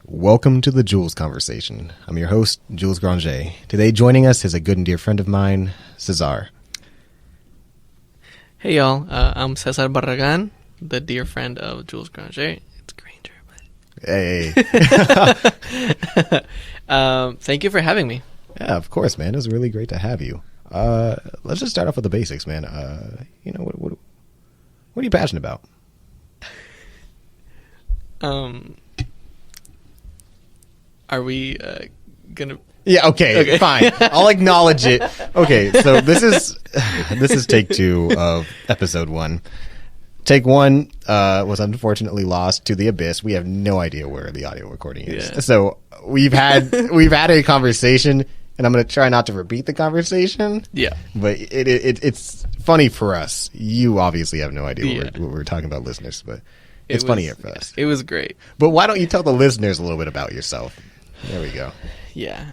Welcome to the Jules Conversation. I'm your host, Jules Conversation. Today joining us is a good and dear friend of mine, Cesar. Hey y'all, I'm Cesar Barragan, the dear friend of Jules Conversation. It's Granger, but... Hey. Thank you for having me. Yeah, of course, man. It was really great to have you. Let's just start off with the basics, man. What are you passionate about? Are we gonna... Yeah, okay, fine. I'll acknowledge it. Okay, so this is take 2 of episode 1. Take 1 was unfortunately lost to the abyss. We have no idea where the audio recording is. Yeah. So we've had a conversation, and I'm going to try not to repeat the conversation. Yeah. But it's funny for us. You obviously have no idea what we're talking about, listeners, but it's funny for us. It was great. But why don't you tell the listeners a little bit about yourself? There we go. Yeah.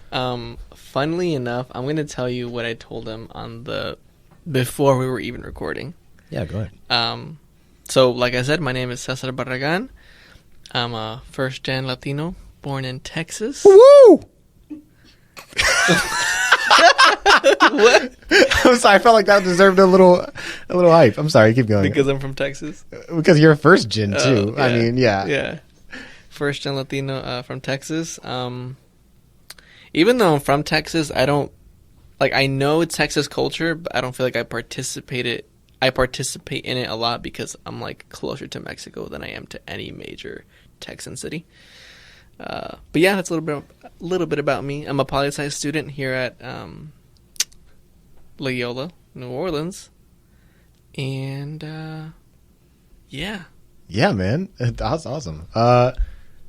Funnily enough, I'm going to tell you what I told him before we were even recording. Yeah, go ahead. So, like I said, my name is Cesar Barragan. I'm a first-gen Latino born in Texas. Woo! What? I'm sorry. I felt like that deserved a little hype. I'm sorry. Keep going. Because I'm from Texas? Because you're a first gen, too. Yeah. I mean, yeah. Yeah. First-gen Latino from Texas. Even though I'm from Texas, I don't... Like, I know it's Texas culture, but I don't feel like I participate in it a lot because I'm, like, closer to Mexico than I am to any major Texan city. But yeah, that's a little bit about me. I'm a poli-sci student here at Loyola, New Orleans. And, yeah. Yeah, man. That's awesome.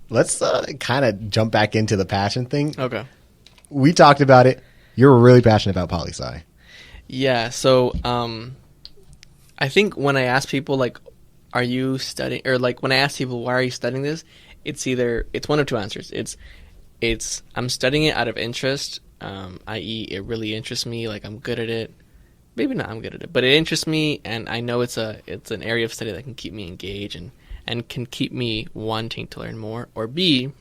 Let's kind of jump back into the passion thing. Okay. We talked about it. You're really passionate about poli-sci. Yeah, so I think when I ask people, like, are you studying, or like when I ask people, why are you studying this? It's one of two answers. It's I'm studying it out of interest, i.e. it really interests me, like I'm good at it. Maybe not I'm good at it, but it interests me, and I know it's an area of study that can keep me engaged and can keep me wanting to learn more. Or B,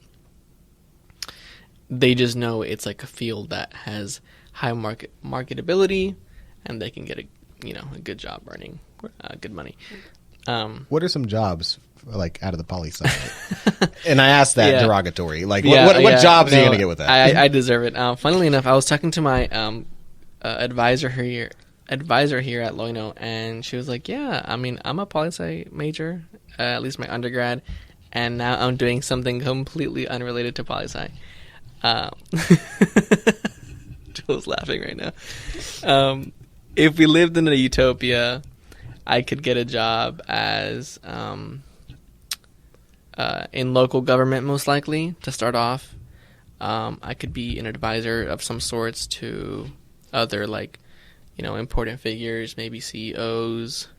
they just know it's like a field that has high marketability, and they can get a good job earning good money. What are some jobs like out of the poli-sci? And I asked that derogatory. Like, what jobs are you gonna get with that? I deserve it. Funnily enough, I was talking to my advisor here at Loyola, and she was like, "Yeah, I mean, I'm a poli-sci major, at least my undergrad, and now I'm doing something completely unrelated to poli-sci." Joel's laughing right now. If we lived in a utopia, I could get a job as in local government, most likely, to start off. I could be an advisor of some sorts to other, like, important figures, maybe CEOs.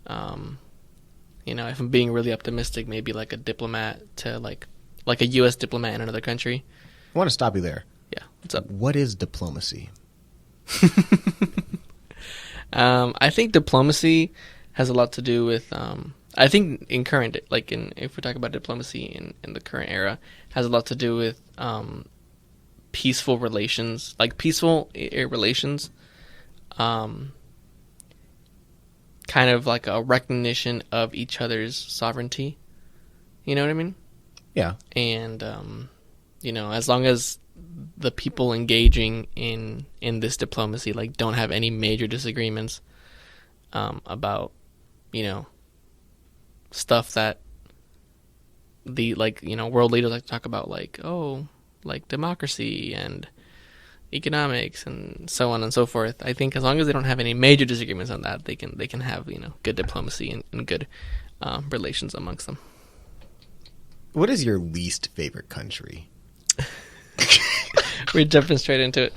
If I'm being really optimistic, maybe like a diplomat to like a U.S. diplomat in another country. I want to stop you there. Yeah, what's up? What is diplomacy? I think diplomacy has a lot to do with. I think in current, if we talk about diplomacy in the current era, has a lot to do with peaceful relations, kind of like a recognition of each other's sovereignty. You know what I mean? Yeah. And as long as the people engaging in this diplomacy don't have any major disagreements about stuff that the world leaders like to talk about, like democracy and economics and so on and so forth. I think as long as they don't have any major disagreements on that, they can have good diplomacy and good relations amongst them. What is your least favorite country? We're jumping straight into it.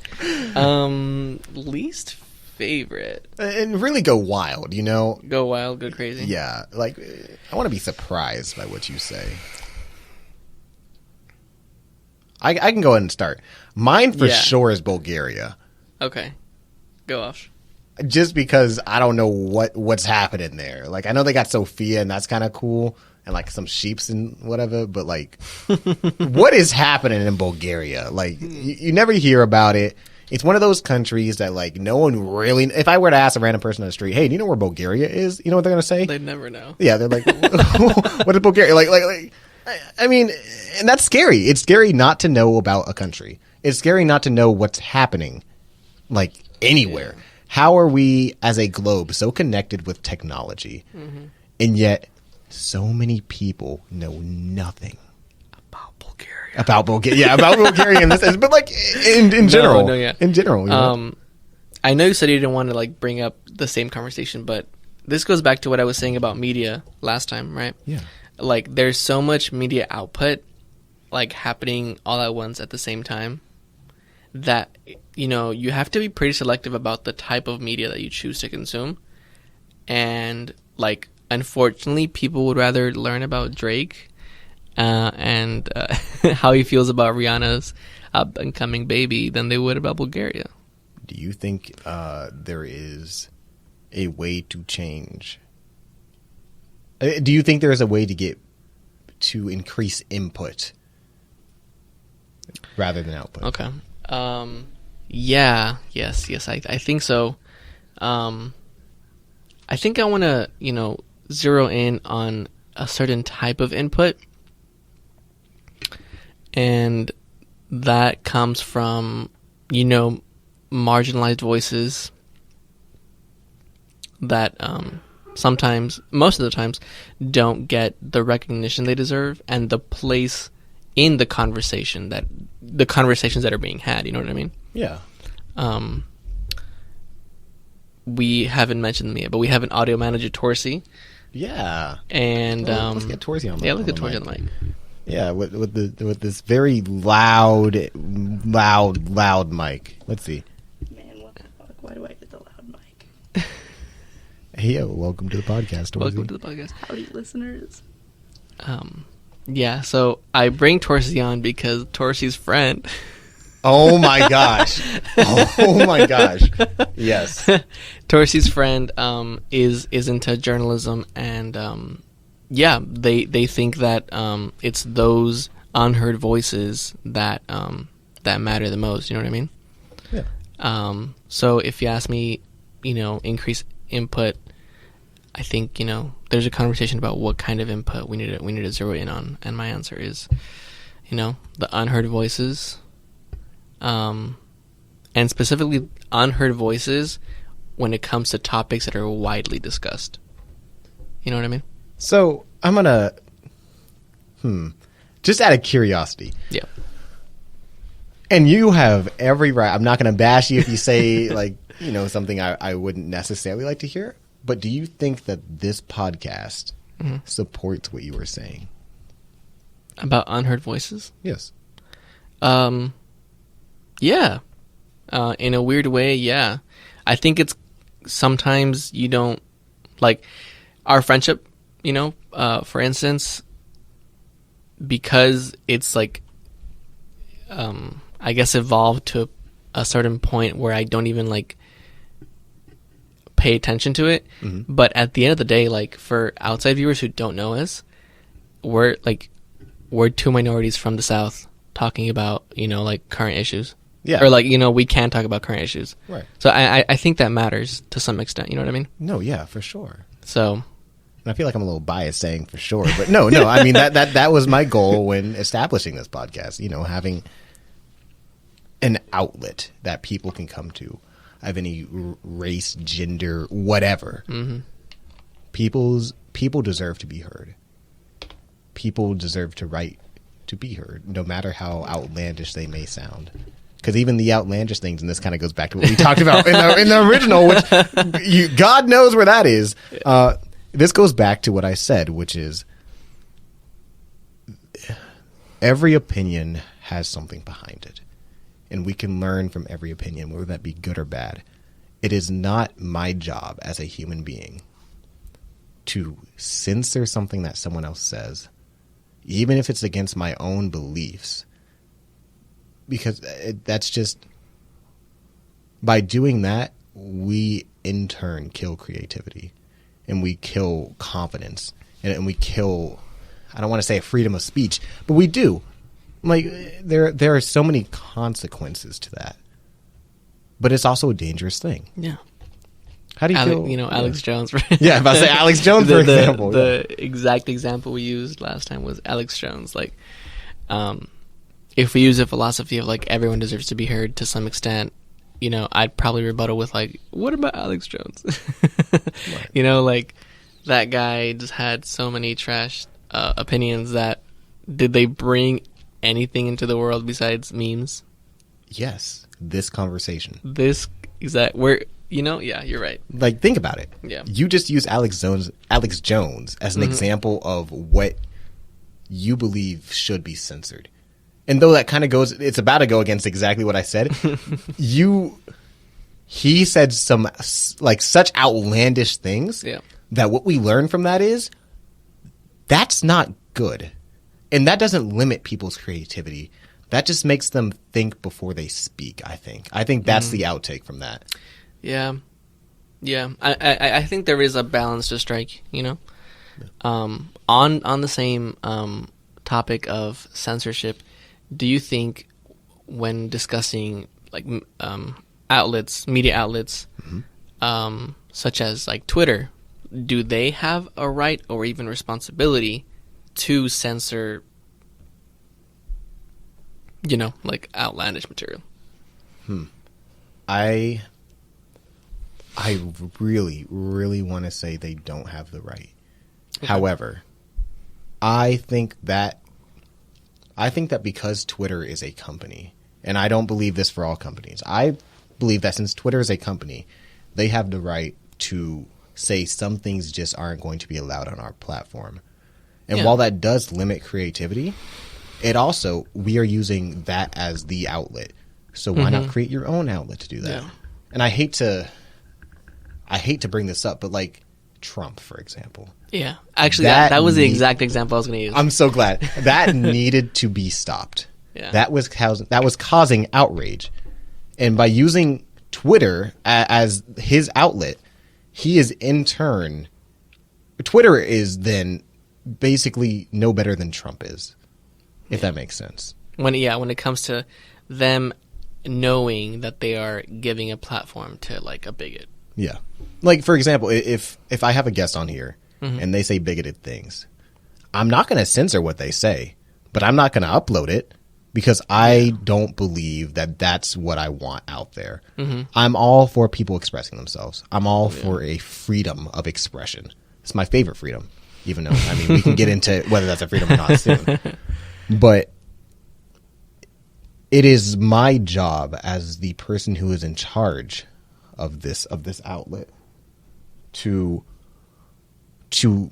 Least favorite. And really go wild, Go wild, go crazy. Yeah, I want to be surprised by what you say. I can go ahead and start. Mine for sure is Bulgaria. Okay. Go off. Just because I don't know what's happening there. I know they got Sofia, and that's kind of cool. and like some sheeps and whatever. But like, what is happening in Bulgaria? Like, you never hear about it. It's one of those countries that like no one really. If I were to ask a random person on the street, "Hey, do you know where Bulgaria is?" You know what they're gonna say? They'd never know. Yeah, they're like, "What is Bulgaria?" Like. I mean, and that's scary. It's scary not to know about a country. It's scary not to know what's happening, like anywhere. Yeah. How are we as a globe so connected with technology, and yet so many people know nothing about Bulgaria? About Bulgaria in this sense, but like in general, in general. You know? I know you said you didn't want to like bring up the same conversation, but this goes back to what I was saying about media last time, right? Yeah. Like, there's so much media output, like, happening all at once at the same time that, you know, you have to be pretty selective about the type of media that you choose to consume. And, like, unfortunately, people would rather learn about Drake and how he feels about Rihanna's up-and-coming baby than they would about Bulgaria. Do you think there is a way to change? Do you think there is a way to increase input rather than output? Okay. Yes. I think so. I think I want to, you know, zero in on a certain type of input, and that comes from, you know, marginalized voices that sometimes, most of the times, don't get the recognition they deserve and the place in the conversations that are being had. You know what I mean? Yeah. We haven't mentioned them yet, but we have an audio manager, Torsey. Yeah. And let's get Torsey on the mic. Yeah, let's get Torsey on the mic. Yeah, with this very loud mic. Let's see. Man, what the fuck? Why do I get the loud mic? Hey, welcome to the podcast, Torsey. Welcome to the podcast. Howdy, listeners. Yeah, so I bring Torsey on because Torsey's friend. Oh my gosh. Oh my gosh. Yes. Torsey's friend is into journalism, and they think that it's those unheard voices that that matter the most. You know what I mean? Yeah. So if you ask me, you know, increase input, I think, you know, there's a conversation about what kind of input we need to zero in on, and my answer is, you know, the unheard voices, and specifically unheard voices when it comes to topics that are widely discussed. You know what I mean? So I'm gonna, just out of curiosity. Yeah. And you have every right. I'm not gonna bash you if you say like, you know, something I wouldn't necessarily like to hear. But do you think that this podcast supports what you were saying about unheard voices? Yes. Yeah. In a weird way, yeah. I think it's sometimes you don't, like, our friendship, you know, for instance, because it's like, I guess evolved to a certain point where I don't even like pay attention to it. Mm-hmm. But at the end of the day, like, for outside viewers who don't know us, we're two minorities from the South talking about, you know, like, current issues. Yeah. Or, like, you know, we can talk about current issues. Right. So I think that matters to some extent. You know what I mean? No, yeah, for sure. So, and I feel like I'm a little biased saying for sure, but no. I mean, that was my goal when establishing this podcast. You know, having an outlet that people can come to of any race, gender, whatever. Mm-hmm. People deserve to be heard. People deserve to right to be heard, no matter how outlandish they may sound. Because even the outlandish things, and this kind of goes back to what we talked about in the original, which God knows where that is. This goes back to what I said, which is every opinion has something behind it. And we can learn from every opinion, whether that be good or bad. It is not my job as a human being to censor something that someone else says, even if it's against my own beliefs. Because that's just, by doing that, we in turn kill creativity, and we kill confidence, and we kill I don't want to say a freedom of speech, but we do. Like, there are so many consequences to that. But it's also a dangerous thing. Yeah. How do you feel? You know, Alex Jones. Yeah, if I say Alex Jones, for example. The exact example we used last time was Alex Jones. Like, if we use a philosophy of, like, everyone deserves to be heard to some extent, you know, I'd probably rebuttal with, like, what about Alex Jones? Right. You know, like, that guy just had so many trash opinions that did they bring anything into the world besides memes? Yes, this conversation. This exact where you know, yeah, you're right. Like, think about it. Yeah. You just use Alex Jones as an example of what you believe should be censored. And though that kind of goes, it's about to go against exactly what I said. He said some like such outlandish things that what we learn from that is that's not good. And that doesn't limit people's creativity. That just makes them think before they speak, I think. I think that's the outtake from that. Yeah. Yeah. I think there is a balance to strike, you know? On the same topic of censorship, do you think when discussing like outlets, media outlets, such as like Twitter, do they have a right or even responsibility to censor, you know, like outlandish material? I really, really want to say they don't have the right. Okay. However, I think that because Twitter is a company, and I don't believe this for all companies, I believe that since Twitter is a company, they have the right to say some things just aren't going to be allowed on our platform. And while that does limit creativity, it also, we are using that as the outlet. So why not create your own outlet to do that? Yeah. And I hate to bring this up, but like Trump, for example. Yeah. Actually, that was the exact example I was going to use. I'm so glad. That needed to be stopped. Yeah. That was causing outrage. And by using Twitter as his outlet, he is in turn, Twitter is then basically no better than Trump is, if that makes sense. When it comes to them knowing that they are giving a platform to like a bigot. Yeah. Like, for example, if I have a guest on here and they say bigoted things, I'm not going to censor what they say, but I'm not going to upload it because I don't believe that that's what I want out there. I'm all for people expressing themselves. I'm all for a freedom of expression. It's my favorite freedom, even though, I mean, we can get into whether that's a freedom or not soon. But it is my job as the person who is in charge of this outlet to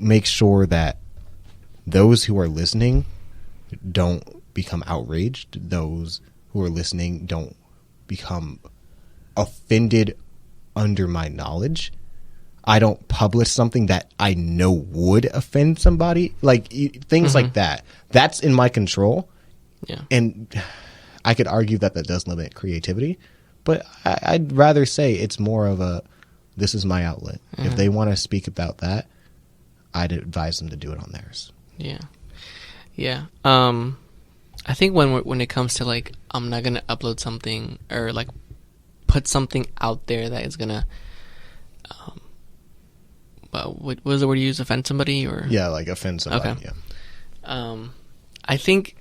make sure that those who are listening don't become outraged. Those who are listening don't become offended under my knowledge. I don't publish something that I know would offend somebody. Like things like that. That's in my control. Yeah. And I could argue that does limit creativity, but I'd rather say it's more of a, this is my outlet. If they want to speak about that, I'd advise them to do it on theirs. Yeah. Yeah. I think when it comes to like, I'm not going to upload something or like put something out there that is going to, what was the word you use? Offend somebody or? Yeah, like offend somebody. Okay. Yeah. I think,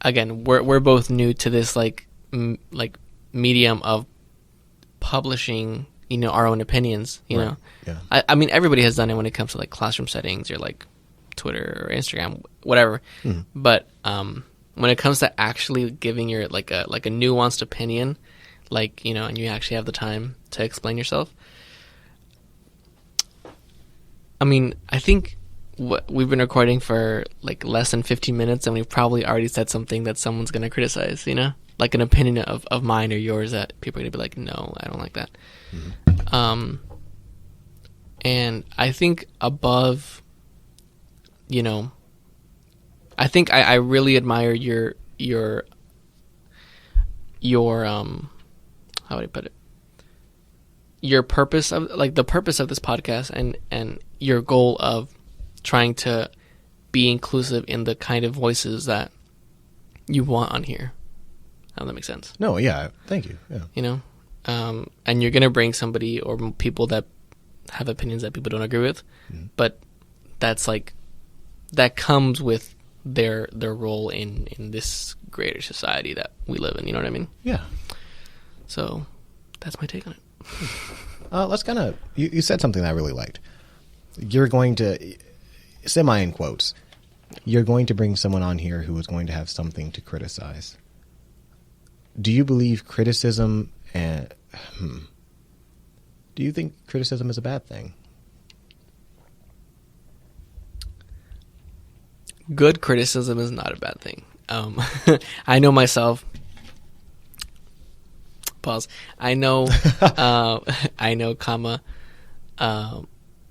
again, we're both new to this like medium of publishing, you know, our own opinions. You know, yeah. I mean, everybody has done it when it comes to like classroom settings or like Twitter or Instagram, whatever. But when it comes to actually giving your like a nuanced opinion, like, you know, and you actually have the time to explain yourself. I mean, I think we've been recording for like less than 15 minutes and we've probably already said something that someone's going to criticize, you know, like an opinion of mine or yours that people are going to be like, no, I don't like that. And I think above, you know, I think I really admire your how would I put it? Your purpose of, like, the purpose of this podcast and your goal of trying to be inclusive in the kind of voices that you want on here. How that makes sense? No, yeah, thank you. Yeah. You know, and you're gonna bring somebody or people that have opinions that people don't agree with, but that's like that comes with their role in this greater society that we live in. You know what I mean? Yeah. So that's my take on it. Let's kind of you said something that I really liked. You're going to semi in quotes. You're going to bring someone on here who is going to have something to criticize. Do you believe criticism and do you think criticism is a bad thing? Good criticism is not a bad thing. I know myself. Pause. I know.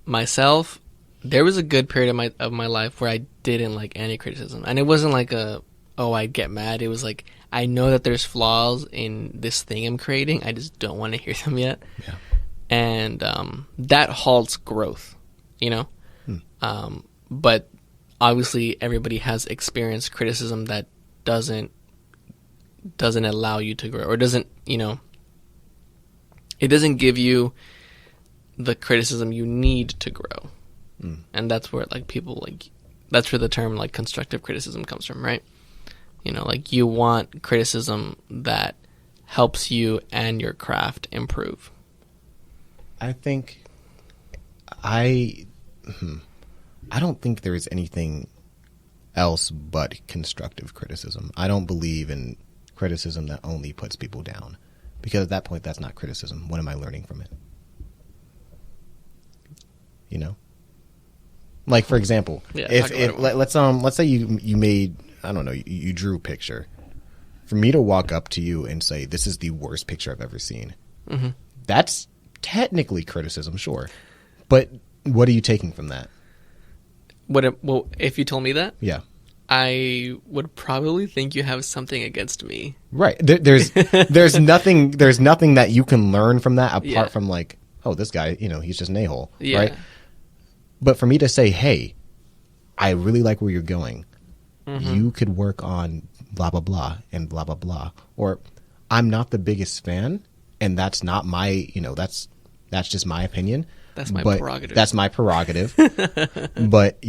Myself. There was a good period of my life where I didn't like any criticism, and it wasn't like I'd get mad. It was like, I know that there's flaws in this thing I'm creating. I just don't want to hear them yet. Yeah. And that halts growth, you know? But obviously everybody has experienced criticism that doesn't allow you to grow, or doesn't, you know, it doesn't give you the criticism you need to grow. And that's where that's where the term like constructive criticism comes from, right? You know, like you want criticism that helps you and your craft improve. I think I don't think there is anything else but constructive criticism. I don't believe in criticism that only puts people down, because at that point that's not criticism. What am I learning from it? You know? Like, for example, let's say you made, I don't know, you drew a picture. For me to walk up to you and say, this is the worst picture I've ever seen, that's technically criticism, sure. But what are you taking from that? Well, if you told me that, yeah, I would probably think you have something against me. Right. There's nothing that you can learn from that apart from like, oh, this guy, you know, he's just an a-hole, right? But for me to say, hey, I really like where you're going. You could work on blah, blah, blah and blah, blah, blah. Or I'm not the biggest fan, and that's not my, you know, that's just my opinion. That's my prerogative. That's my prerogative. But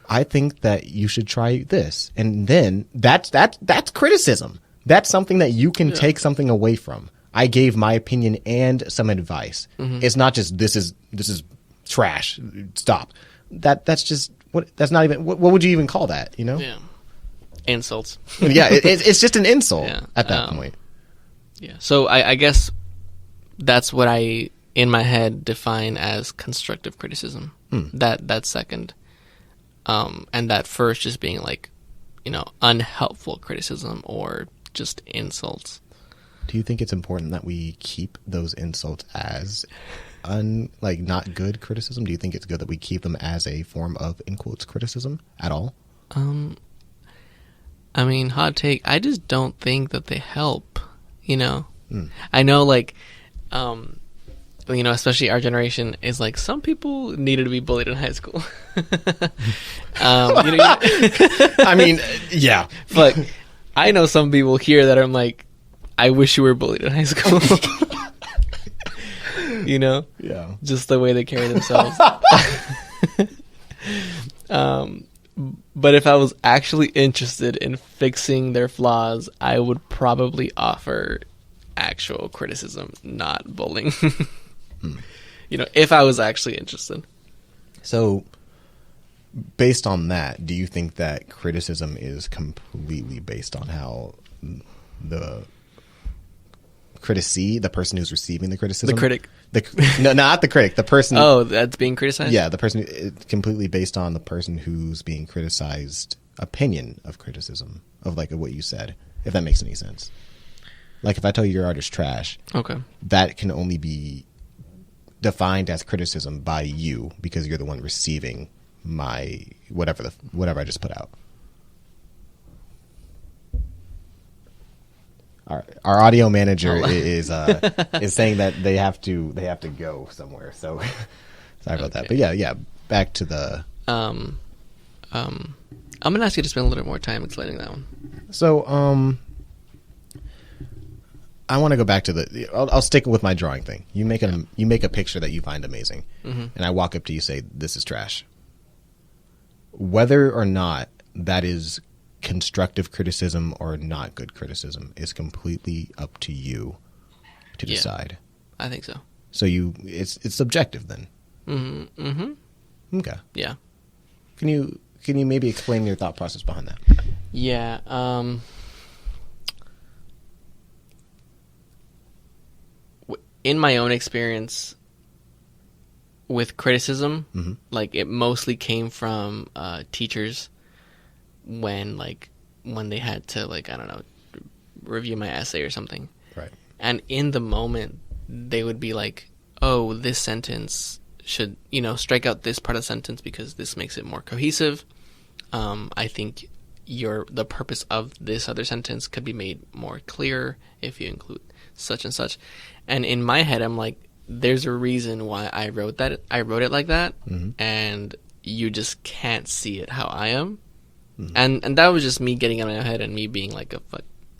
I think that you should try this. And then that's criticism. That's something that you can take something away from. I gave my opinion and some advice. It's not just this is trash. Stop. That's just that's not even what would you even call that, you know? Yeah. Insults. Yeah, it's just an insult at that point. Yeah. So I guess that's what I in my head define as constructive criticism. That second. And that first just being like, you know, unhelpful criticism or just insults. Do you think it's important that we keep those insults as not good criticism? Do you think it's good that we keep them as a form of, in quotes, criticism at all? I mean, hot take, I just don't think that they help, you know? I know, like, you know, especially our generation is like, some people needed to be bullied in high school. You know, I mean, yeah. But I know some people here that I'm like, I wish you were bullied in high school. You know? Yeah. Just the way they carry themselves. But if I was actually interested in fixing their flaws, I would probably offer actual criticism, not bullying. You know, if I was actually interested. So, based on that, do you think that criticism is completely based on how the criticee, the person who's receiving the criticism, the critic, no, not the critic, the person. Oh, that's being criticized. Yeah, the person. It's completely based on the person who's being criticized. Opinion of criticism of like what you said, if that makes any sense. Like if I tell you your art is trash, okay, that can only be defined as criticism by you because you're the one receiving my whatever I just put out. Our audio manager is saying that they have to go somewhere. So sorry about that. But yeah, back to the I'm gonna ask you to spend a little more time explaining that one. So, I want to go back to the. I'll stick with my drawing thing. You make a picture that you find amazing, and I walk up to you, say, "This is trash." Whether or not that is constructive criticism or not good criticism is completely up to you to decide. I think so. So it's subjective then. Okay. Yeah. Can you maybe explain your thought process behind that? Yeah. In my own experience with criticism, like it mostly came from teachers when they had to, like, I don't know, review my essay or something. Right. And in the moment, they would be like, "Oh, this sentence should, strike out this part of the sentence because this makes it more cohesive. I think the purpose of this other sentence could be made more clear if you include such and such." And in my head, I'm like, there's a reason why I wrote that. I wrote it like that, and you just can't see it how I am. And that was just me getting in my head and me being like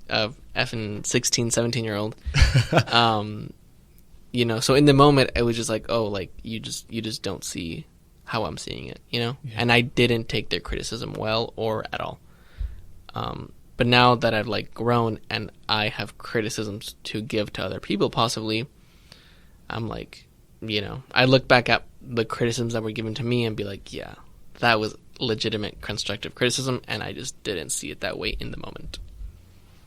a effing 16, 17-year-old. So in the moment, it was just like, oh, like you just don't see how I'm seeing it, Yeah. And I didn't take their criticism well or at all. But now that I've like grown and I have criticisms to give to other people, possibly, I'm like, I look back at the criticisms that were given to me and be like, yeah, that was legitimate constructive criticism, and I just didn't see it that way in the moment.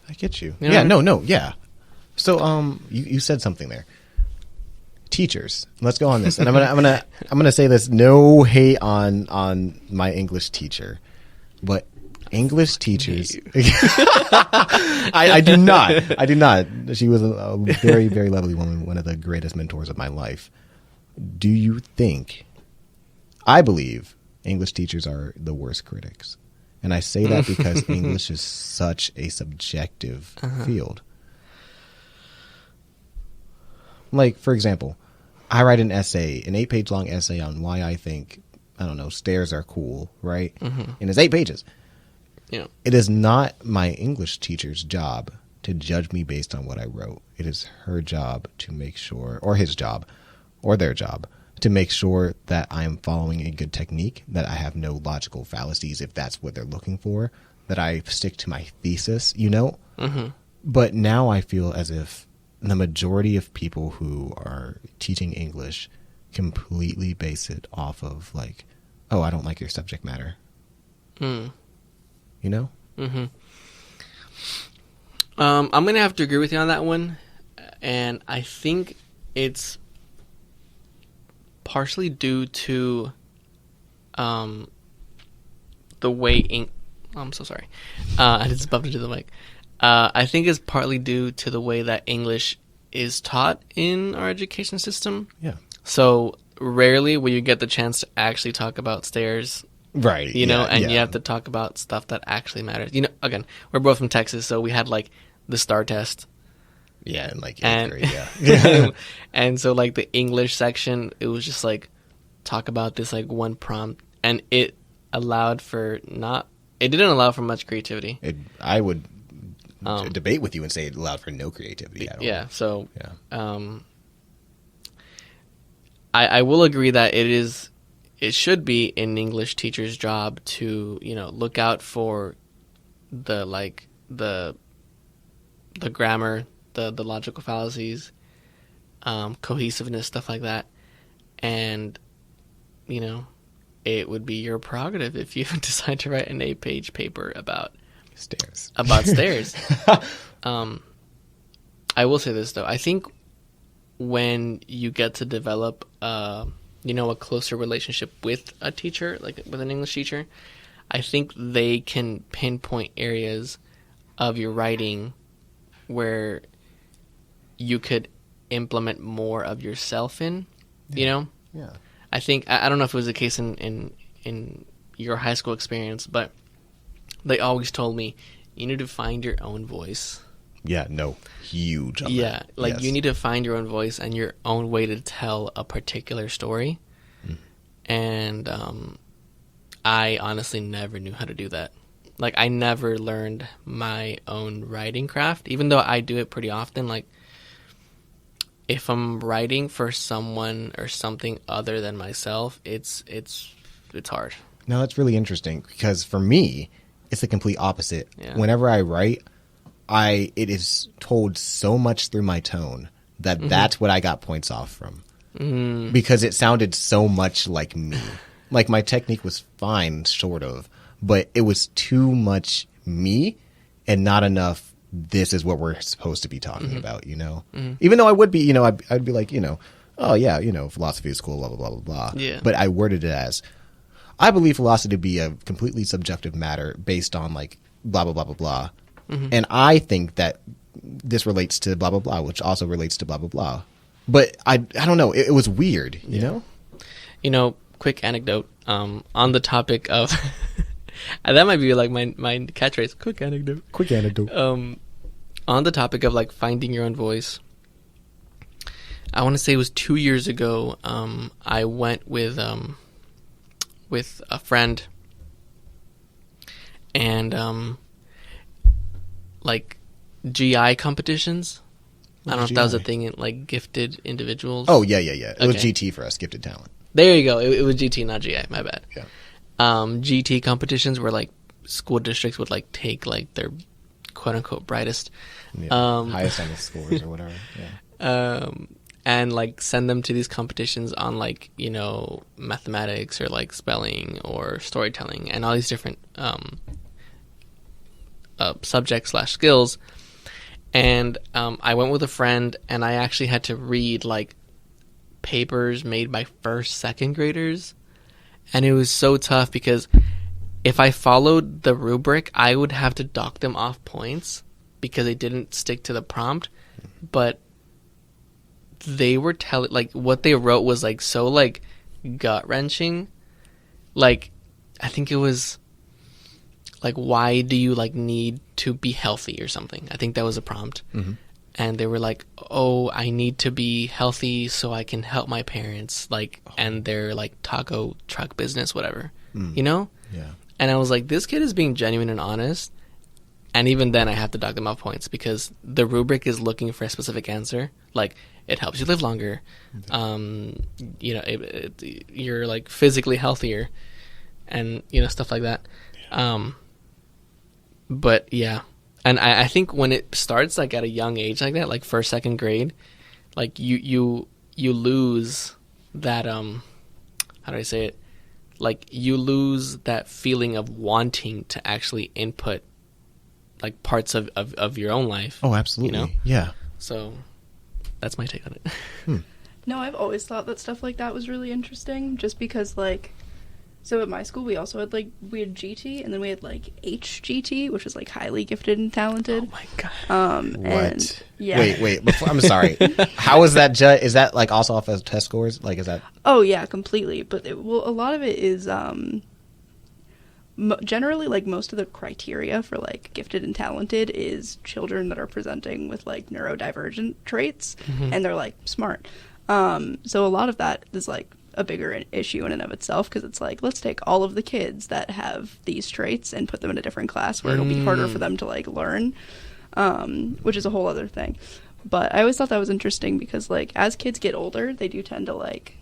I get you. You know Yeah, what I mean? no, yeah. So, you said something there. Teachers. Let's go on this. And I'm gonna say this. No hate on my English teacher, but English teachers. I do not. She was a very, very lovely woman. One of the greatest mentors of my life. Do you think? I believe English teachers are the worst critics, and I say that because English is such a subjective field. Like, for example, I write an 8-page long essay on why I think, I don't know, stairs are cool, right? And it's 8 pages. Yeah. It is not my English teacher's job to judge me based on what I wrote. It is her job to make sure, or his job, or their job, to make sure that I am following a good technique, that I have no logical fallacies if that's what they're looking for, that I stick to my thesis, But now I feel as if the majority of people who are teaching English completely base it off of like, oh, I don't like your subject matter. I'm going to have to agree with you on that one. And I think it's partially due to the way I'm so sorry. I just bumped into the mic. I think it's partly due to the way that English is taught in our education system. Yeah. So rarely will you get the chance to actually talk about stairs. Right. You have to talk about stuff that actually matters. Again, we're both from Texas, so we had like the STAR test. Yeah, and like and so like the English section, it was just like talk about this like one prompt, and it didn't allow for much creativity. I would debate with you and say it allowed for no creativity at all. Yeah, so I will agree that it should be an English teacher's job to, look out for the grammar, the logical fallacies, cohesiveness, stuff like that. And, it would be your prerogative if you decide to write an 8-page paper about stairs. I will say this, though. I think when you get to develop a closer relationship with a teacher, like with an English teacher, I think they can pinpoint areas of your writing where you could implement more of yourself in, Yeah. I think, I don't know if it was the case in your high school experience, but they always told me, you need to find your own voice. Yeah, no, huge on that. Like you need to find your own voice and your own way to tell a particular story. And I honestly never knew how to do that. Like, I never learned my own writing craft, even though I do it pretty often. Like, if I'm writing for someone or something other than myself, it's hard. No, that's really interesting because for me, it's the complete opposite. Yeah. Whenever I write, it is told so much through my tone that that's what I got points off from. Because it sounded so much like me. Like, my technique was fine, sort of, but it was too much me and not enough this is what we're supposed to be talking about, you know? Even though I would be, you know, I'd be like, you know, oh, yeah, you know, philosophy is cool, blah, blah, blah, blah, blah. Yeah. But I worded it as, I believe philosophy to be a completely subjective matter based on, like, blah, blah, blah, blah, blah. And I think that this relates to blah, blah, blah, which also relates to blah, blah, blah. But I don't know. It was weird, you know? You know, quick anecdote on the topic of that might be like my catchphrase. Quick anecdote. Quick anecdote. On the topic of like finding your own voice, I want to say it was 2 years ago. I went with a friend, and like GI competitions. I don't know if that was a thing in like gifted individuals. Oh, yeah. It was Okay. GT for us, gifted talent. There you go. It was GT, not GI. My bad. Yeah. GT competitions where like school districts would like take like their quote unquote brightest, Highest on the scores or whatever. Yeah. and like send them to these competitions on like, you know, mathematics or like spelling or storytelling and all these different subjects / skills. And I went with a friend, and I actually had to read like papers made by first, second graders, and it was so tough because if I followed the rubric, I would have to dock them off points because they didn't stick to the prompt. But they were telling, like, what they wrote was like so like gut wrenching. Like, I think it was like, why do you like need to be healthy or something? I think that was a prompt. And they were like, oh, I need to be healthy so I can help my parents, like, and their like taco truck business, whatever, you know? Yeah. And I was like, this kid is being genuine and honest. And even then I have to dock them off points because the rubric is looking for a specific answer. Like, it helps you live longer. You know, you're like physically healthier and, you know, stuff like that. But yeah, and I think when it starts like at a young age like that, like first, second grade, like you lose that how do I say it? Like, you lose that feeling of wanting to actually input like parts of your own life. Oh, absolutely. You know? Yeah. So that's my take on it. No, I've always thought that stuff like that was really interesting, just because, like, so at my school we also had, like, we had GT, and then we had, like, HGT, which is, like, highly gifted and talented. Oh my god. What? And, yeah. Wait. I'm sorry. How is that is that, like, also off of test scores? Like, is that... Oh, yeah, completely. But, a lot of it is, generally, like, most of the criteria for, like, gifted and talented is children that are presenting with, like, neurodivergent traits, and they're, like, smart. So a lot of that is, like, a bigger issue in and of itself, because it's like, let's take all of the kids that have these traits and put them in a different class where it'll be harder for them to, like, learn, which is a whole other thing. But I always thought that was interesting because, like, as kids get older, they do tend to, like,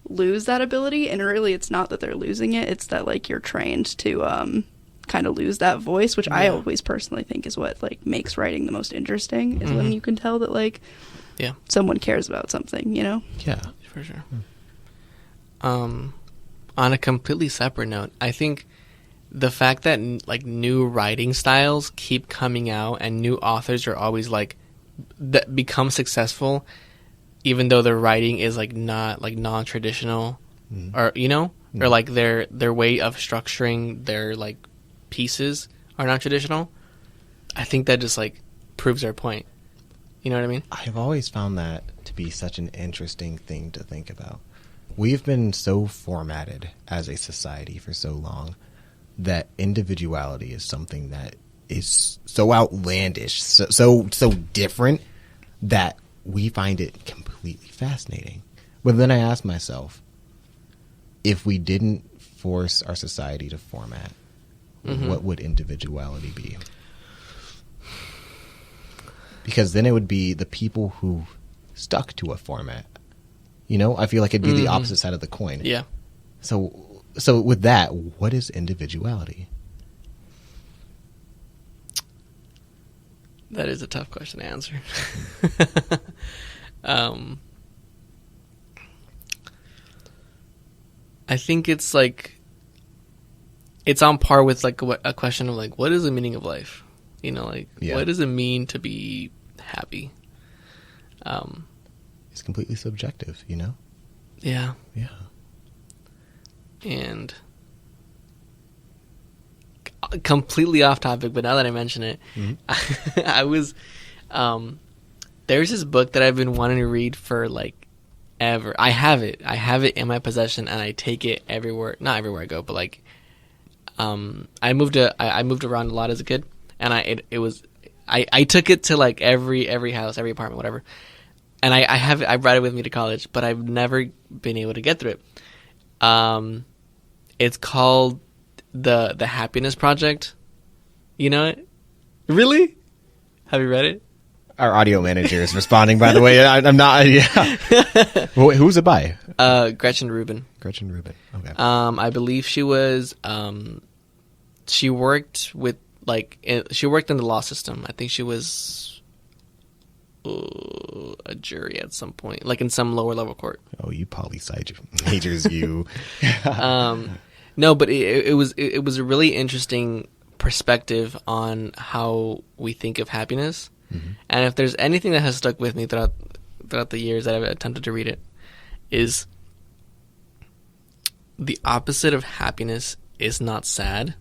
lose that ability, and really it's not that they're losing it, it's that, like, you're trained to kind of lose that voice, which I always personally think is what, like, makes writing the most interesting, is when you can tell that, like, someone cares about something, you know? Yeah. For sure. On a completely separate note, I think the fact that like new writing styles keep coming out and new authors are always like that become successful, even though their writing is like not like non-traditional, or you know, or like their way of structuring their like pieces are not traditional. I think that just like proves their point. You know what I mean? I've always found that to be such an interesting thing to think about. We've been so formatted as a society for so long that individuality is something that is so outlandish, so different, that we find it completely fascinating. But then I ask myself, if we didn't force our society to format, what would individuality be? Because then it would be the people who stuck to a format. You know, I feel like it'd be the opposite side of the coin. Yeah. So with that, what is individuality? That is a tough question to answer. I think it's like, it's on par with like a question of like, what is the meaning of life? You know, like, what does it mean to be happy? It's completely subjective, you know? Yeah. Yeah. And completely off topic, but now that I mention it, I was, there's this book that I've been wanting to read for like ever. I have it in my possession, and I take it everywhere, not everywhere I go, but like, I moved around a lot as a kid, and I took it to like every house, every apartment, whatever. And I brought it with me to college, but I've never been able to get through it. It's called the Happiness Project. You know it? Really? Have you read it? Our audio manager is responding, by the way. I'm not. Yeah. Well, who's it by? Gretchen Rubin. Gretchen Rubin. Okay. I believe she was. She worked with she worked in the law system. I think she was a jury at some point, like in some lower level court. Oh, you poli-sci majors, you. No, but it was a really interesting perspective on how we think of happiness. And if there's anything that has stuck with me throughout the years that I've attempted to read it, is the opposite of happiness is not sad,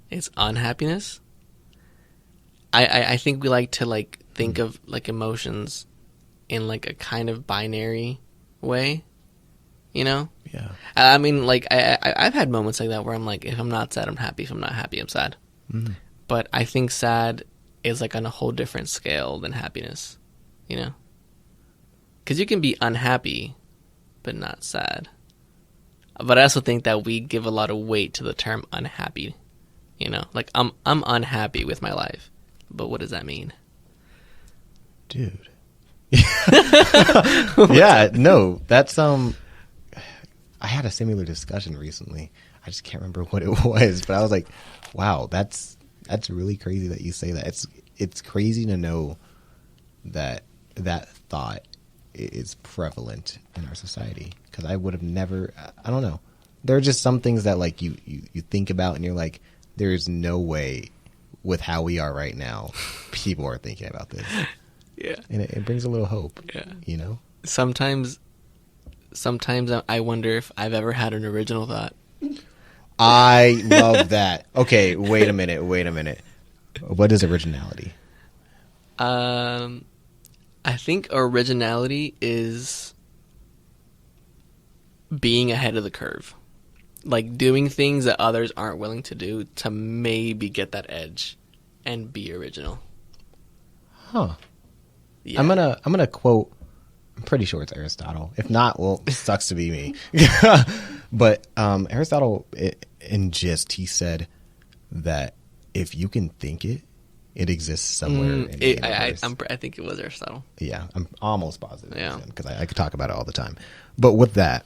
it's unhappiness. I think we like to like think of like emotions in like a kind of binary way, you know? Yeah. I mean, like I've had moments like that where I'm like, if I'm not sad, I'm happy. If I'm not happy, I'm sad. But I think sad is like on a whole different scale than happiness, you know? Because you can be unhappy, but not sad. But I also think that we give a lot of weight to the term unhappy, you know? Like I'm unhappy with my life, but what does that mean? Dude. Yeah, no, that's I had a similar discussion recently. I just can't remember what it was, but I was like, wow, that's really crazy that you say that. It's crazy to know that thought is prevalent in our society, because I would have never, I don't know. There are just some things that like you think about and you're like, there's no way with how we are right now people are thinking about this. Yeah. And it brings a little hope. Yeah. You know? Sometimes I wonder if I've ever had an original thought. I love that. Okay, wait a minute. What is originality? I think originality is being ahead of the curve. Like doing things that others aren't willing to do to maybe get that edge and be original. Huh. Yeah. I'm gonna quote, I'm pretty sure it's Aristotle. If not, well, it sucks to be me. But Aristotle, in gist, he said that if you can think it, it exists somewhere in the universe. I think it was Aristotle. Yeah, I'm almost positive. Yeah. Because I could talk about it all the time. But with that,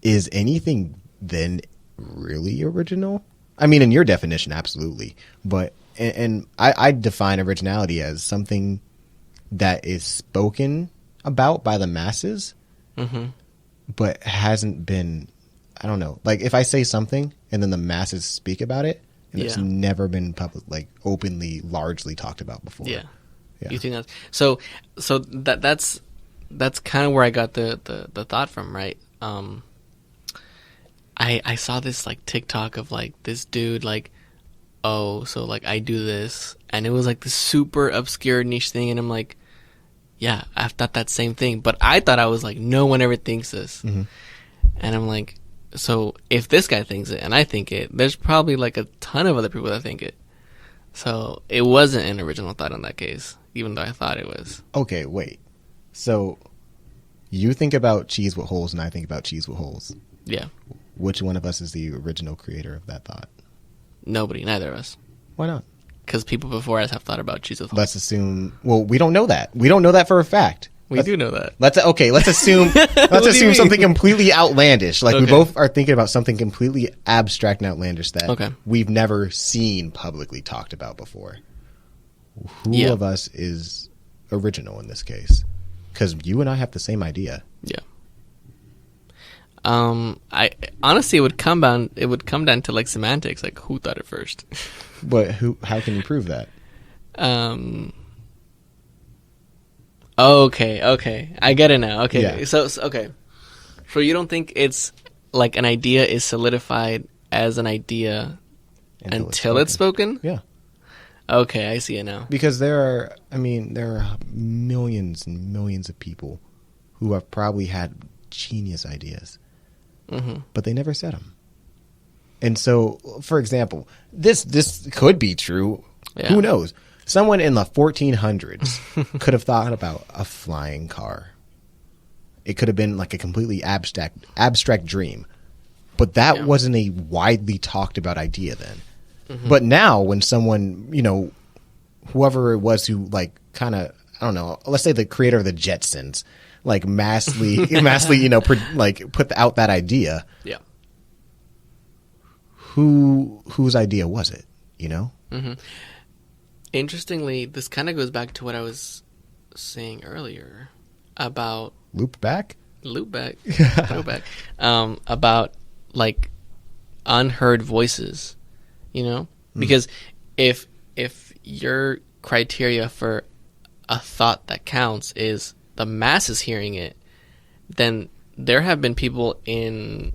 is anything then really original? I mean, in your definition, absolutely. But and I define originality as something that is spoken about by the masses, but hasn't been, I don't know. Like if I say something and then the masses speak about it, and it's never been public, like openly, largely talked about before. Yeah. You think that's so that's kind of where I got the thought from, right? I saw this like TikTok of like this dude like, oh, so like I do this, and it was like this super obscure niche thing, and I'm like, yeah, I've thought that same thing, but I thought I was like, no one ever thinks this, and I'm like, so if this guy thinks it and I think it, there's probably like a ton of other people that think it. So it wasn't an original thought in that case, even though I thought it was. Okay, wait. So you think about cheese with holes and I think about cheese with holes. Yeah. Which one of us is the original creator of that thought? Nobody. Neither of us. Why not? Because people before us have thought about Jesus. Let's assume. Well, we don't know that. We don't know that for a fact. We do know that. Let's assume. Let's assume something completely outlandish. Like we Okay. both are thinking about something completely abstract and outlandish that Okay. we've never seen publicly talked about before. Who Yeah. of us is original in this case? Because you and I have the same idea. Yeah. I honestly, it would come down to like semantics, like who thought it first. But how can you prove that? Okay, I get it now. Okay, Yeah. so okay, so you don't think it's like an idea is solidified as an idea until it's spoken? Yeah. Okay, I see it now. Because there are millions and millions of people who have probably had genius ideas, but they never said them. And so, for example, this could be true. Yeah. Who knows? Someone in the 1400s could have thought about a flying car. It could have been like a completely abstract dream, but that wasn't a widely talked about idea then. But now when someone, whoever it was who like kind of, I don't know, let's say the creator of the Jetsons, like massively, put out that idea. Yeah. Whose idea was it, Interestingly, this kind of goes back to what I was saying earlier about Loop back? throwback, about like unheard voices, because if your criteria for a thought that counts is the masses hearing it, then there have been people in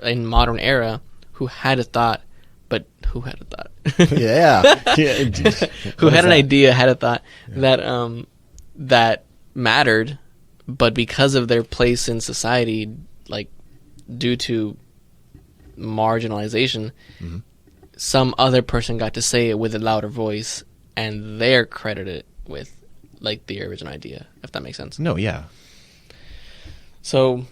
in modern era who had a thought, but who had a thought? Yeah. Who had an idea, had a thought that mattered, but because of their place in society, like due to marginalization, some other person got to say it with a louder voice, and they're credited with like the original idea, if that makes sense. No, yeah. So,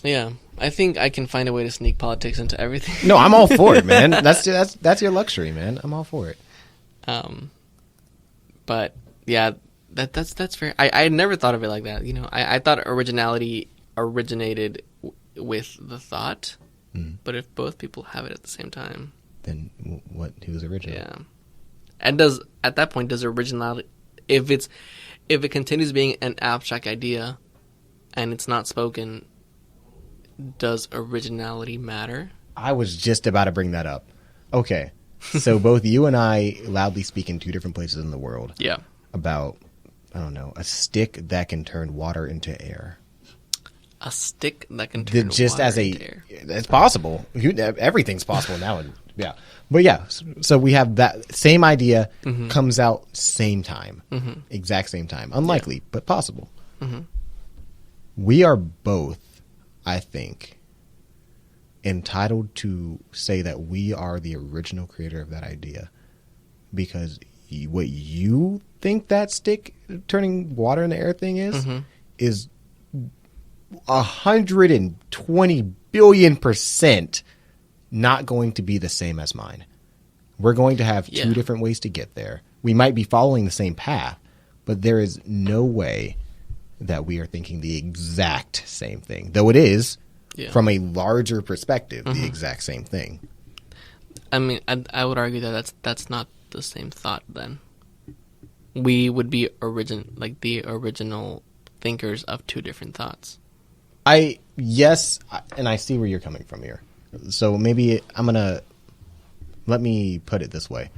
yeah, I think I can find a way to sneak politics into everything. No, I'm all for it, man. That's your luxury, man. I'm all for it. But yeah, that's fair. I had never thought of it like that. I thought originality originated with the thought, but if both people have it at the same time, Then who's original? yeah. And at that point does originality, if it continues being an abstract idea, and it's not spoken, does originality matter? I was just about to bring that up. Okay. So both you and I loudly speak in two different places in the world. Yeah. About, I don't know, a stick that can turn water into air. A stick that can turn Just water as into air. It's possible. Everything's possible now. Yeah. But yeah, so we have that same idea comes out same time. Exact same time. Unlikely, but possible. We are both, I think, entitled to say that we are the original creator of that idea, because what you think that stick turning water into air thing is 120 billion% not going to be the same as mine. We're going to have two different ways to get there. We might be following the same path, but there is no way that we are thinking the exact same thing, though it is from a larger perspective the exact same thing. I mean, I would argue that that's not the same thought. Then we would be the original thinkers of two different thoughts. Yes, and I see where you're coming from here. So maybe let me put it this way.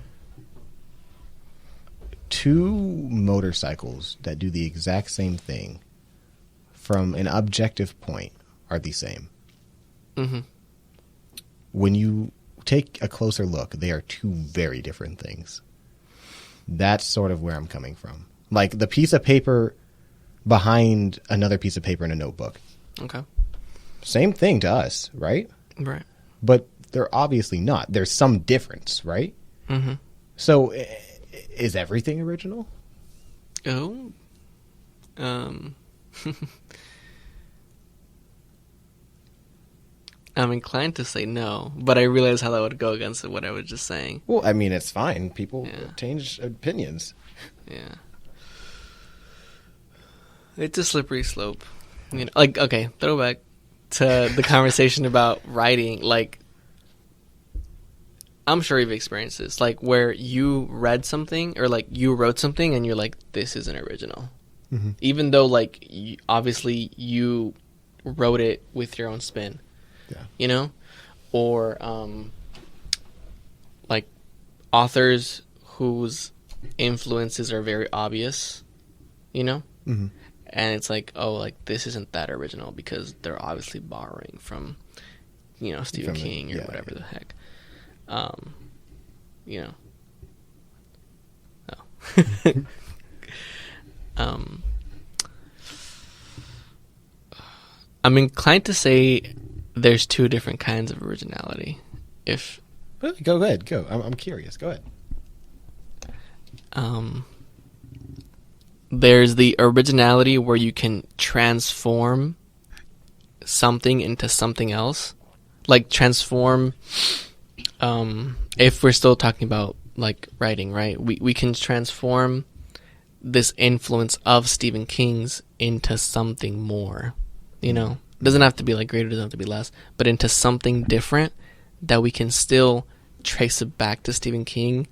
Two motorcycles that do the exact same thing from an objective point are the same. When you take a closer look, they are two very different things. That's sort of where I'm coming from. Like the piece of paper behind another piece of paper in a notebook. Okay. Same thing to us, right? Right. But they're obviously not. There's some difference, right? So is everything original? Oh. I'm inclined to say no, but I realize how that would go against what I was just saying. Well, I mean, it's fine. People Yeah. change opinions. Yeah. It's a slippery slope. You know, like, okay, throwback to the conversation about writing. Like, I'm sure you've experienced this, like where you read something or like you wrote something and you're like, this isn't original. Mm-hmm. Even though like obviously you wrote it with your own spin, you know, or like authors whose influences are very obvious, you know, Mm-hmm. and it's like, oh, like this isn't that original because they're obviously borrowing from, you know, Stephen King or whatever the heck. You know, no. I'm inclined to say there's two different kinds of originality. If Really? Go ahead. Go. I'm curious. Go ahead. there's the originality where you can transform something into something else, like transform. If we're still talking about like writing, right? We can transform this influence of Stephen King's into something more. You know, it doesn't have to be like greater, doesn't have to be less, but into something different that we can still trace it back to Stephen King,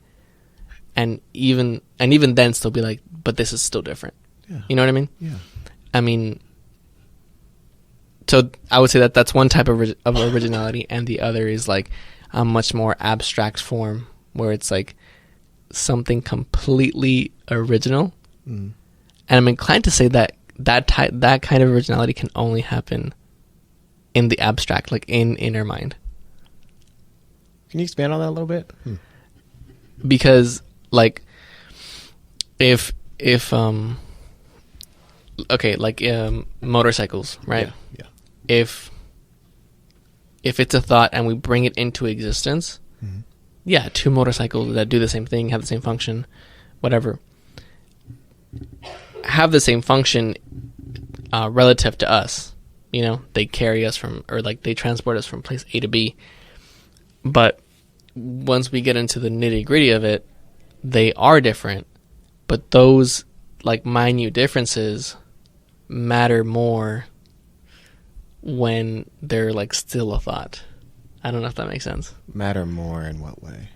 and even then still be like, but this is still different. Yeah. You know what I mean? Yeah. I mean, so I would say that that's one type of originality, and the other is like a much more abstract form where it's like something completely original. Mm. And I'm inclined to say that that kind of originality can only happen in the abstract, like in inner mind. Can you expand on that a little bit? Because like if okay, like motorcycles, right? Yeah. If it's a thought and we bring it into existence, Mm-hmm. yeah, two motorcycles that do the same thing, have the same function, whatever, have the same function relative to us. You know, they carry us from, or like they transport us from place A to B. But once we get into the nitty gritty of it, they are different. But those like minute differences matter more when they're like still a thought. I don't know if that makes sense. Matter more in what way?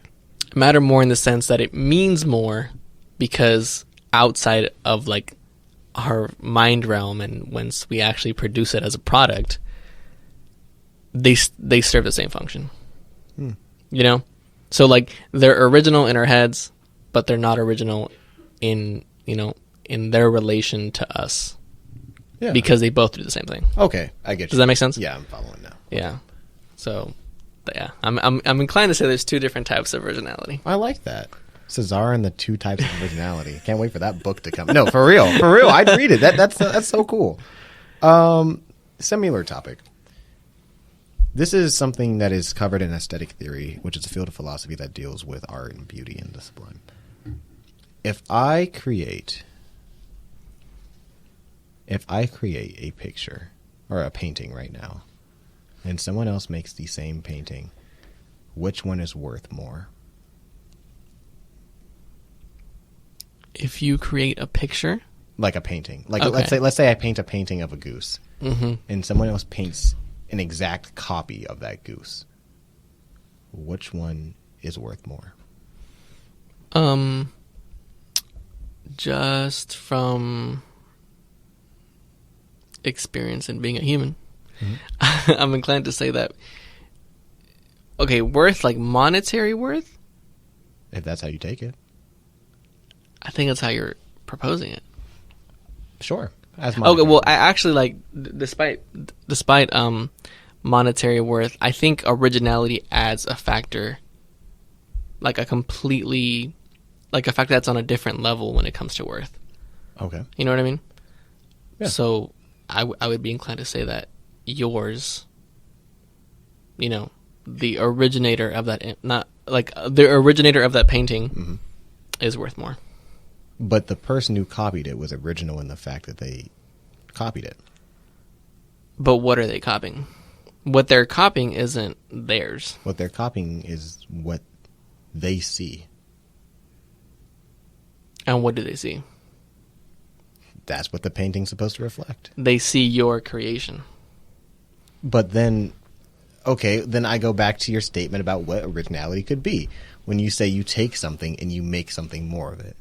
Matter more in the sense that it means more because outside of like our mind realm, and once we actually produce it as a product, they serve the same function. You know, so like they're original in our heads, but they're not original in, you know, in their relation to us. Yeah. Because they both do the same thing. Okay, I get you. Does that make sense? Yeah, I'm following now. Yeah. So, but yeah, I'm inclined to say there's two different types of originality. I like that. Cesar and the two types of originality. Can't wait for that book to come. No, for real. I'd read it. That's so cool. Similar topic. This is something that is covered in aesthetic theory, which is a field of philosophy that deals with art and beauty and the sublime. If I create a picture or a painting right now, and someone else makes the same painting, which one is worth more? If you create a picture, Like a painting. Like Okay. let's say I paint a painting of a goose, mm-hmm. and someone else paints an exact copy of that goose. Which one is worth more? Just from experience in being a human, I'm inclined to say that. Okay, worth, like monetary worth. If that's how you take it. I think that's how you're proposing it. Sure. As Okay, well, I actually like, despite monetary worth, I think originality adds a factor, like a factor that's on a different level when it comes to worth. Okay. You know what I mean? Yeah. So I would be inclined to say that yours, you know, the originator of that, not like the originator of that painting, is worth more. But the person who copied it was original in the fact that they copied it. But what are they copying? What they're copying isn't theirs. What they're copying is what they see. And what do they see? That's what the painting's supposed to reflect. They see your creation. But then, okay, then I go back to your statement about what originality could be. When you say you take something and you make something more of it.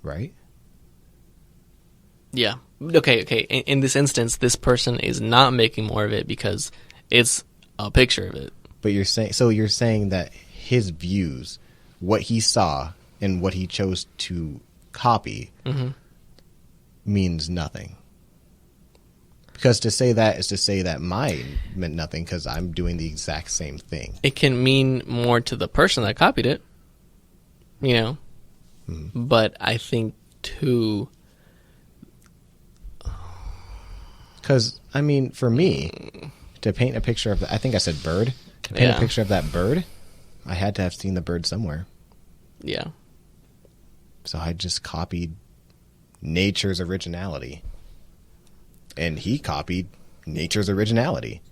Right? Yeah. Okay. In this instance, this person is not making more of it because it's a picture of it. But you're saying that his views, what he saw and what he chose to copy means nothing. Because to say that is to say that mine meant nothing because I'm doing the exact same thing. It can mean more to the person that copied it, you know. But I think too, because I mean, for me, to paint a picture of I think I said bird. To paint a picture of that bird, I had to have seen the bird somewhere. Yeah. So I just copied nature's originality. And he copied nature's originality,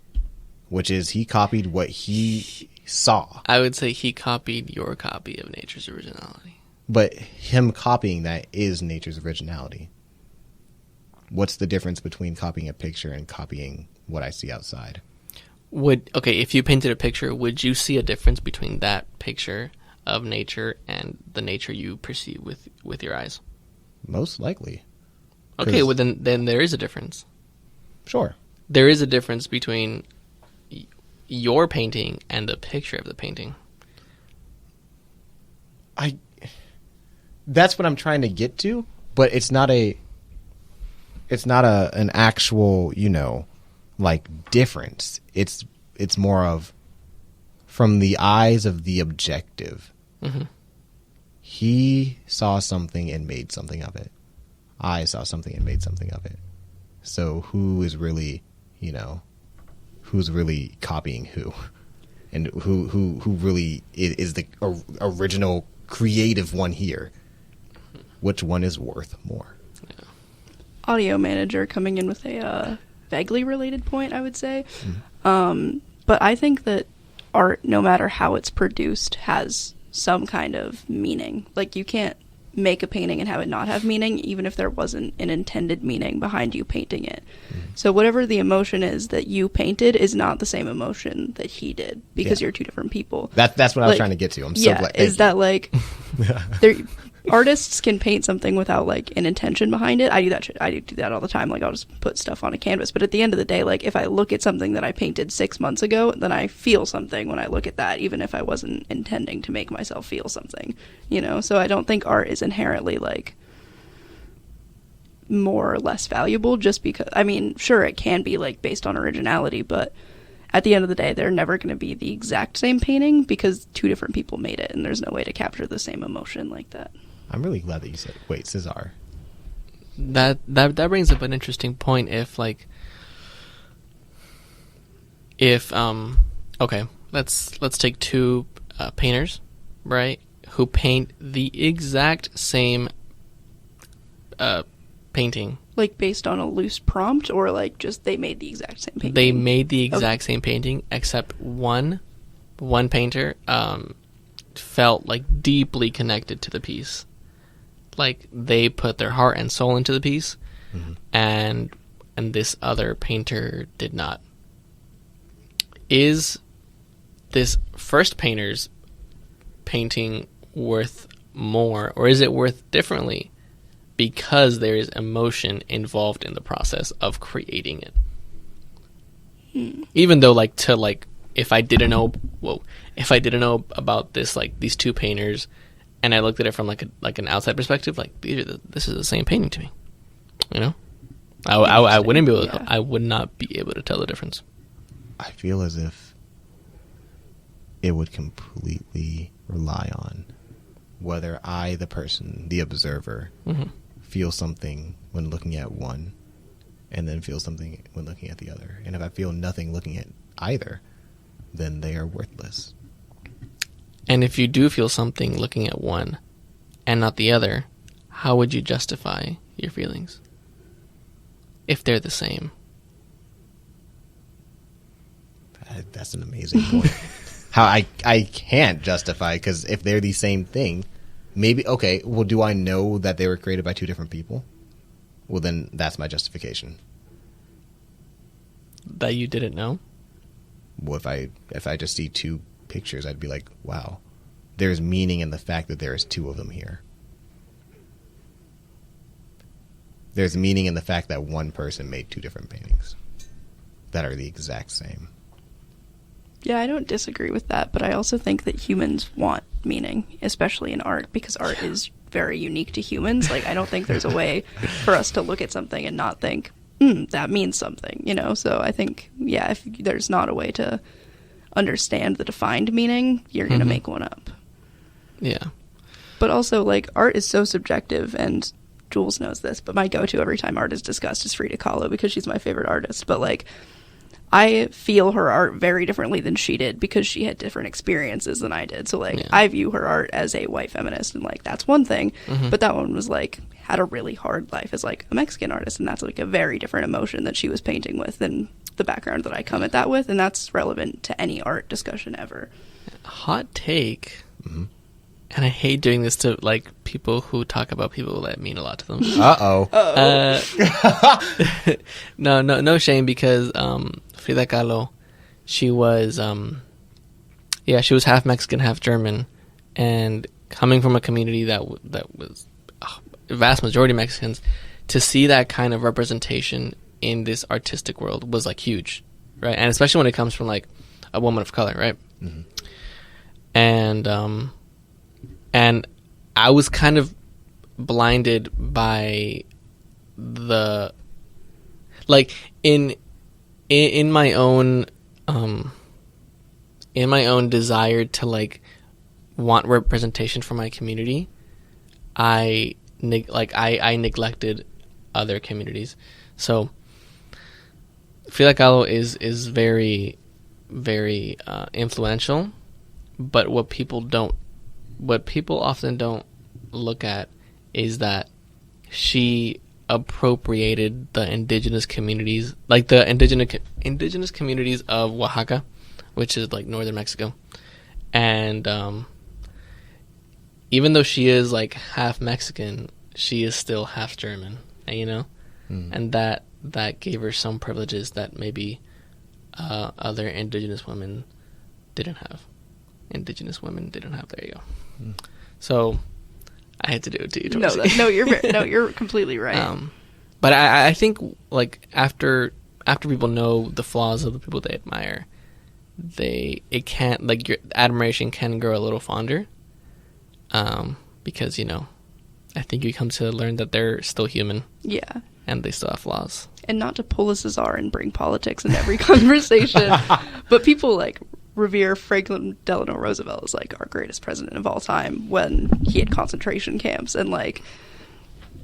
which is he copied what he saw. I would say he copied your copy of nature's originality. But him copying that is nature's originality. What's the difference between copying a picture and copying what I see outside? If you painted a picture, would you see a difference between that picture of nature and the nature you perceive with your eyes? Most likely. Okay, well then there is a difference. Sure. There is a difference between your painting and the picture of the painting. That's what I'm trying to get to, but it's not an actual, like difference. It's more of from the eyes of the objective. Mm-hmm. He saw something and made something of it. I saw something and made something of it. So who is really, who's really copying who? And who really is the original creative one here? Which one is worth more? Yeah. Audio manager coming in with a vaguely related point, I would say. But I think that art, no matter how it's produced, has some kind of meaning. Like, you can't make a painting and have it not have meaning, even if there wasn't an intended meaning behind you painting it. So whatever the emotion is that you painted is not the same emotion that he did, because you're two different people. That's what I was trying to get to. I'm so glad. Is that like artists can paint something without like an intention behind it. I do that all the time. Like, I'll just put stuff on a canvas, but at the end of the day, like, if I look at something that I painted 6 months ago, then I feel something when I look at that, even if I wasn't intending to make myself feel something, so I don't think art is inherently like more or less valuable just because, I mean, sure, it can be like based on originality, but at the end of the day, they're never going to be the exact same painting because two different people made it, and there's no way to capture the same emotion like that. I'm really glad that you said, wait, Cesar. That brings up an interesting point. Let's take two painters, right, who paint the exact same painting. Like, based on a loose prompt, or like just they made the exact same painting? They made the exact same painting, except one painter felt like deeply connected to the piece. Like, they put their heart and soul into the piece, and this other painter did not. Is this first painter's painting worth more, or is it worth differently because there is emotion involved in the process of creating it? Even though, if I didn't know about this, like, these two painters, and I looked at it from like an outside perspective, like, this is the same painting to me, I wouldn't be able to, I would not be able to tell the difference. I feel as if it would completely rely on whether I, the person, the observer, feel something when looking at one, and then feel something when looking at the other. And if I feel nothing looking at either, then they are worthless. And if you do feel something looking at one and not the other, how would you justify your feelings if they're the same? That's an amazing point. How I can't justify, because if they're the same thing, maybe, okay, well, do I know that they were created by two different people? Well, then that's my justification. That you didn't know? Well, if I just see two pictures, I'd be like, wow, there's meaning in the fact that there is two of them here. There's meaning in the fact that one person made two different paintings that are the exact same. Yeah, I don't disagree with that, but I also think that humans want meaning, especially in art, because art is very unique to humans. Like, I don't think there's a way for us to look at something and not think, that means something, you know? So I think, yeah, if there's not a way to understand the defined meaning, you're going to make one up. Yeah. But also, like, art is so subjective, and Jules knows this, but my go-to every time art is discussed is Frida Kahlo, because she's my favorite artist. But, like, I feel her art very differently than she did, because she had different experiences than I did. So, like, yeah. I view her art as a white feminist, and, like, that's one thing. But that one was, like, had a really hard life as, like, a Mexican artist, and that's, like, a very different emotion that she was painting with than the background that I come at that with, and that's relevant to any art discussion ever. Hot take. And I hate doing this to, like, people who talk about people that mean a lot to them. No shame, because Frida Kahlo, she was she was half Mexican, half German, and coming from a community that was a vast majority Mexicans, to see that kind of representation in this artistic world was, like, huge, right? And especially when it comes from, like, a woman of color, right? And I was kind of blinded by the, like, in my own desire to, like, want representation for my community, I neglected other communities. So Frida Kahlo is very, very influential, but what people often don't look at is that she appropriated the indigenous communities, like the indigenous communities of Oaxaca, which is, like, northern Mexico. And even though she is, like, half Mexican, she is still half German, you know? And that gave her some privileges that maybe other indigenous women didn't have. Indigenous women didn't have. There you go. So I had to do it to you, Torsey. You're completely right. But I think, like, after people know the flaws of the people they admire, it can't, like, your admiration can grow a little fonder, because, you know, I think you come to learn that they're still human. Yeah. And they still have flaws. And not to pull a Cesar and bring politics in every conversation, but people, like, revere Franklin Delano Roosevelt as, like, our greatest president of all time when he had concentration camps, and, like,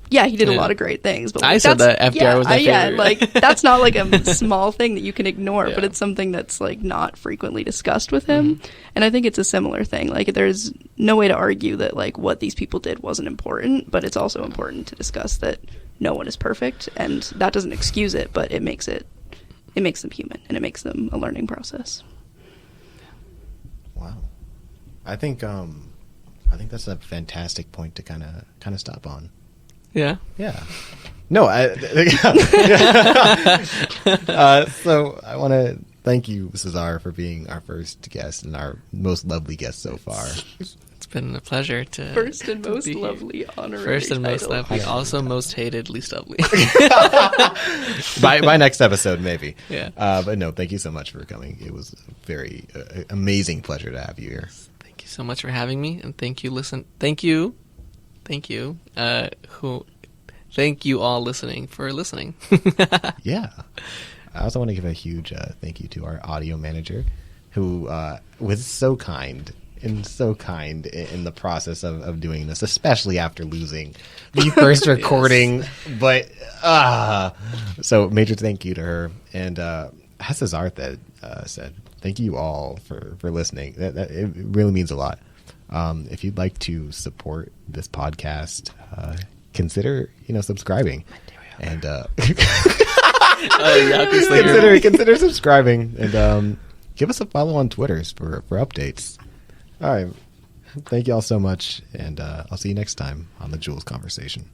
yeah, he did a lot of great things. But, like, I said that FDR was my favorite. Yeah, like, that's not, like, a small thing that you can ignore, but it's something that's, like, not frequently discussed with him. And I think it's a similar thing. Like, there's no way to argue that, like, what these people did wasn't important, but it's also important to discuss that no one is perfect, and that doesn't excuse it, but it makes them human, and it makes them a learning process. Wow, I think that's a fantastic point to kind of stop on. Yeah. No, so I want to thank you, Cesar, for being our first guest and our most lovely guest so far. It's been a pleasure to first and most lovely honorary first and title. Most lovely, also most hated, least lovely. by next episode, maybe. Yeah. But no, thank you so much for coming. It was a very amazing pleasure to have you here. Thank you so much for having me, and thank you all listening for listening. Yeah. I also want to give a huge thank you to our audio manager, who was so kind in the process of doing this, especially after losing the first recording. But so major thank you to her. And as Cesar said, thank you all for listening. That it really means a lot. If you'd like to support this podcast, consider subscribing, and consider subscribing, and give us a follow on Twitters for updates. All right. Thank you all so much, and I'll see you next time on the Jules Conversation.